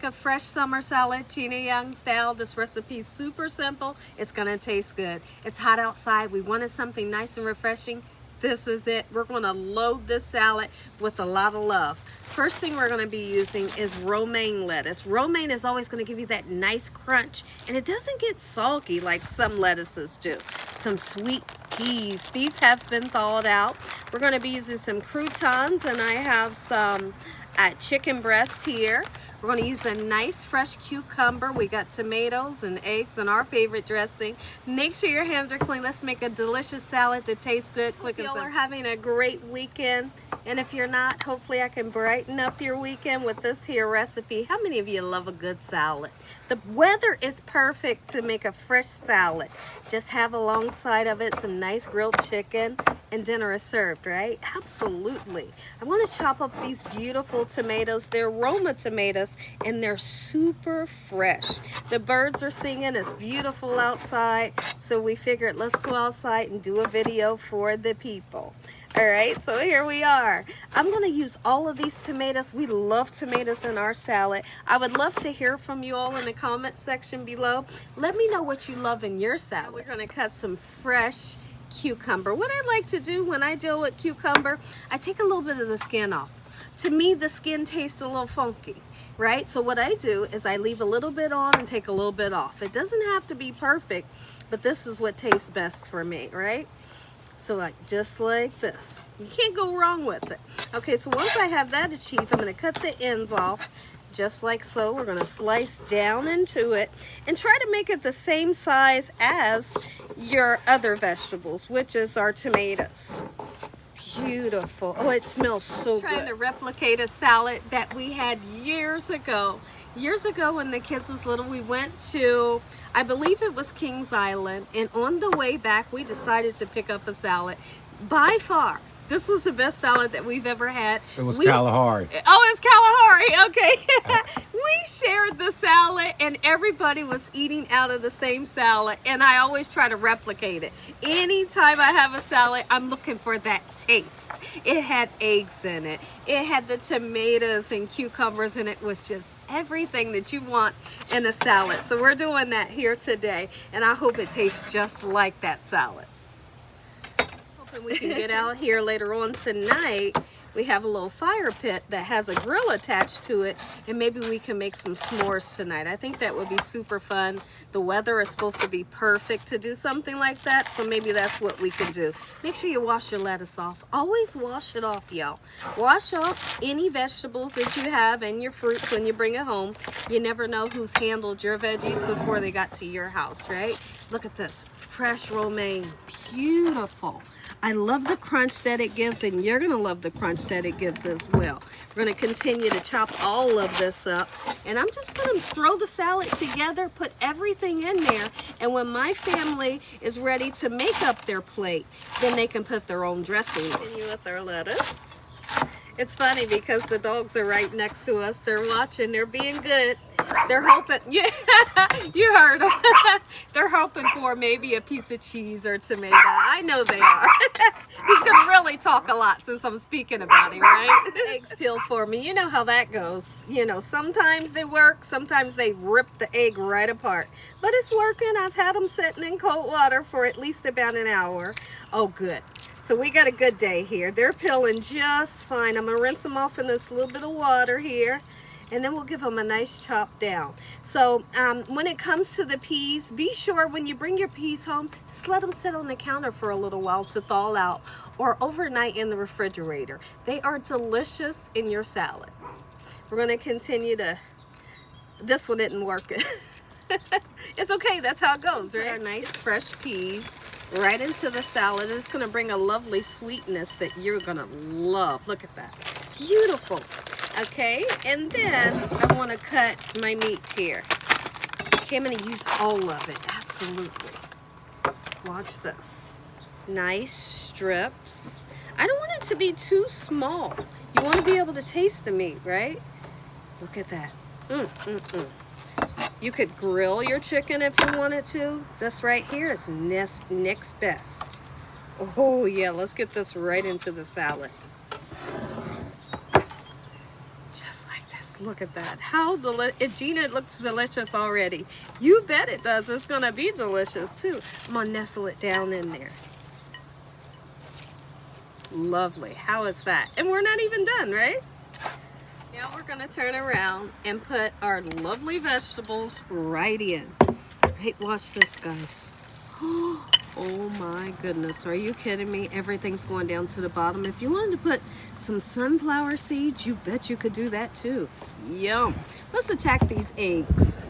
a fresh summer salad, Gina Young style. This recipe is super simple. It's gonna taste good. It's hot outside. We wanted something nice and refreshing. This is it. We're gonna load this salad with a lot of love. First thing we're gonna be using is romaine lettuce. Romaine is always gonna give you that nice crunch, and it doesn't get soggy like some lettuces do. Some sweet peas. These have been thawed out. We're gonna be using some croutons, and I have some chicken breast here. We're going to use a nice fresh cucumber. We got tomatoes and eggs and our favorite dressing. Make sure your hands are clean. Let's make a delicious salad that tastes good, quick, and simple. Y'all are having a great weekend. And if you're not, hopefully I can brighten up your weekend with this here recipe. How many of you love a good salad? The weather is perfect to make a fresh salad. Just have alongside of it some nice grilled chicken, and dinner is served, right? Absolutely. I'm going to chop up these beautiful tomatoes. They're Roma tomatoes, and they're super fresh. The birds are singing. It's beautiful outside, so we figured let's go outside and do a video for the people. All right, so here we are. I'm going to use all of these tomatoes. We love tomatoes in our salad. I would love to hear from you all in the comment section below. Let me know what you love in your salad. We're going to cut some fresh cucumber. What I like to do when I deal with cucumber, I take a little bit of the skin off. To me, the skin tastes a little funky, right? So what I do is I leave a little bit on and take a little bit off. It doesn't have to be perfect, but this is what tastes best for me, right? So just like this. You can't go wrong with it. Okay, so once I have that achieved, I'm going to cut the ends off just like so. We're going to slice down into it and try to make it the same size as your other vegetables, which is our tomatoes. Beautiful. Oh, it smells so good. Trying to replicate a salad that we had years ago. Years ago when the kids was little, we went to, I believe it was Kings Island, and on the way back we decided to pick up a salad. By far, this was the best salad that we've ever had. It was Kalahari. Oh, it's Kalahari. Okay. We shared the salad and everybody was eating out of the same salad, and I always try to replicate it. Anytime I have a salad, I'm looking for that taste. It had eggs in it. It had the tomatoes and cucumbers, and it was just everything that you want in a salad. So we're doing that here today, and I hope it tastes just like that salad. We can get out here later on tonight. We have a little fire pit that has a grill attached to it, and maybe we can make some s'mores tonight. I think that would be super fun. The weather is supposed to be perfect to do something like that, so maybe that's what we can do. Make sure you wash your lettuce off. Always wash it off, y'all. Wash off any vegetables that you have and your fruits when you bring it home. You never know who's handled your veggies before they got to your house, right? Look at this, fresh romaine, beautiful. I love the crunch that it gives, and you're gonna love the crunch that it gives as well. We're gonna continue to chop all of this up, and I'm just gonna throw the salad together, put everything in there, and when my family is ready to make up their plate, then they can put their own dressing. Continue with our lettuce. It's funny because the dogs are right next to us. They're watching, they're being good. They're hoping, yeah, you heard them. They're hoping for maybe a piece of cheese or tomato. I know they are. He's gonna really talk a lot since I'm speaking about him, right? Eggs peeled for me. You know how that goes. You know, sometimes they work, sometimes they rip the egg right apart. But it's working. I've had them sitting in cold water for at least about an hour. Oh, good. So we got a good day here. They're peeling just fine. I'm gonna rinse them off in this little bit of water here, and then we'll give them a nice chop down. So when it comes to the peas, be sure when you bring your peas home, just let them sit on the counter for a little while to thaw out, or overnight in the refrigerator. They are delicious in your salad. We're gonna continue to, this one didn't work. It's okay, that's how it goes, right? Our nice fresh peas right into the salad. It's going to bring a lovely sweetness that you're going to love. Look at that. Beautiful. Okay, and then I want to cut my meat here. Okay, I'm going to use all of it. Absolutely. Watch this. Nice strips. I don't want it to be too small. You want to be able to taste the meat, right? Look at that. You could grill your chicken if you wanted to. This right here is Nick's best. Oh yeah, let's get this right into the salad. Just like this. Look at that. How delicious. Gina, it looks delicious already. You bet it does. It's going to be delicious too. I'm going to nestle it down in there. Lovely. How is that? And we're not even done, right? Now we're going to turn around and put our lovely vegetables right in. Right, watch this, guys. Oh my goodness, are you kidding me? Everything's going down to the bottom. If you wanted to put some sunflower seeds, you bet you could do that too. Yum. Let's attack these eggs.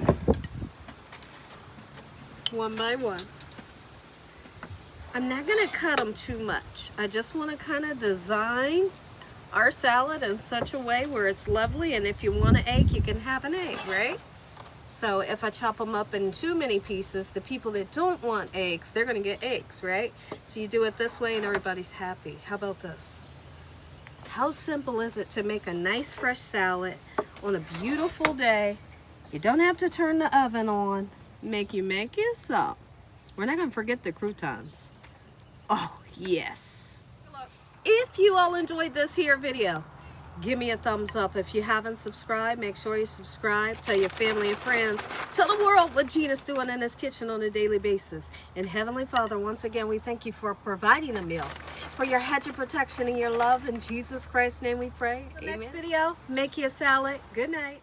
One by one. I'm not gonna cut them too much. I just wanna kind of design our salad in such a way where it's lovely, and if you want an egg, you can have an egg, right? So if I chop them up in too many pieces, the people that don't want eggs, they're going to get eggs, right? So you do it this way and everybody's happy. How about this? How simple is it to make a nice fresh salad on a beautiful day? You don't have to turn the oven on. Make you some. We're not going to forget the croutons. Oh, yes. If you all enjoyed this here video, give me a thumbs up. If you haven't subscribed, make sure you subscribe. Tell your family and friends. Tell the world what Gina's doing in this kitchen on a daily basis. And Heavenly Father, once again, we thank you for providing a meal, for your hedge of protection and your love. In Jesus Christ's name we pray. Amen. Next video, make you a salad. Good night.